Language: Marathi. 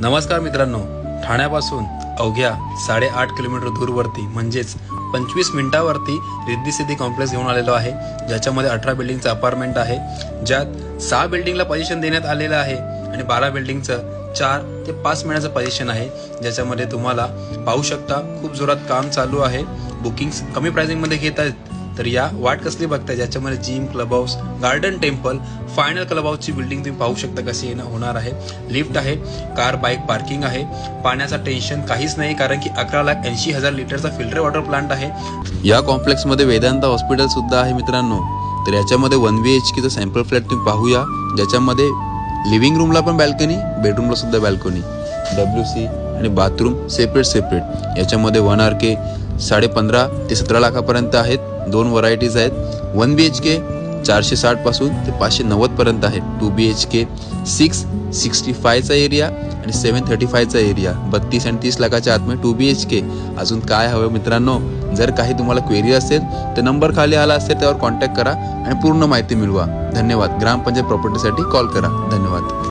नमस्कार मित्रांनो, ठाण्यापासून अवघ्या 8.5 किलोमीटर दूरवरती म्हणजेच 25 मिनिटावरती रिद्धी सिद्धी कॉम्प्लेक्स घेऊन आलेलो आहे, ज्याच्यामध्ये 18 बिल्डिंगचं अपार्टमेंट आहे, ज्यात 6 बिल्डिंगला पोझिशन देण्यात आलेलं आहे आणि 12 बिल्डिंगचं 4 ते 5 महिन्याचं पोझिशन आहे, ज्याच्यामध्ये तुम्हाला पाहू शकता खूप जोरात काम चालू आहे। बुकिंग्स कमी प्राइसिंगमध्ये घेत आहेत, तर या वाट कसली बघताय, ज्याच्यामध्ये gym, club house, garden temple, final club हाऊसची बिल्डिंग तुम्ही पाहू शकता कशी होणार आहे। लिफ्ट आहे, कार बाईक पार्किंग आहे, पाण्याचा टेन्शन काहीच नाही, कारण की 11,80,000 लिटरचा फिल्टर वॉटर प्लांट आहे। या कॉम्प्लेक्स मध्ये वेदांता हॉस्पिटल सुद्धा आहे मित्रांनो। तर याच्यामध्ये 1 BHK चा सॅम्पल फ्लॅट तुम्ही पाहूया, ज्याच्यामध्ये लिव्हिंग रूमला पण बॅल्कनी, बेडरूमला सुद्धा बॅल्कनी, WC आणि बाथरूम सेपरेट। याच्यामध्ये 1 RK 15.5 ते 17 लाखापर्यंत आहेत। 2 व्हरायटीज आहेत। 1 BHK 460 पासून ते 590 पर्यंत आहे। 2 BHK 665 चा एरिया आणि 735 चा एरिया, 32 आणि 30 लाखाच्या आतमध्ये 2 BHK। अजून काय हवं मित्रांनो, जर काही तुम्हाला क्वेरी असेल तर नंबर खाली आला असेल त्यावर कॉन्टॅक्ट करा आणि पूर्ण माहिती मिळवा। धन्यवाद। ग्रामपंचायत प्रॉपर्टीसाठी कॉल करा। धन्यवाद।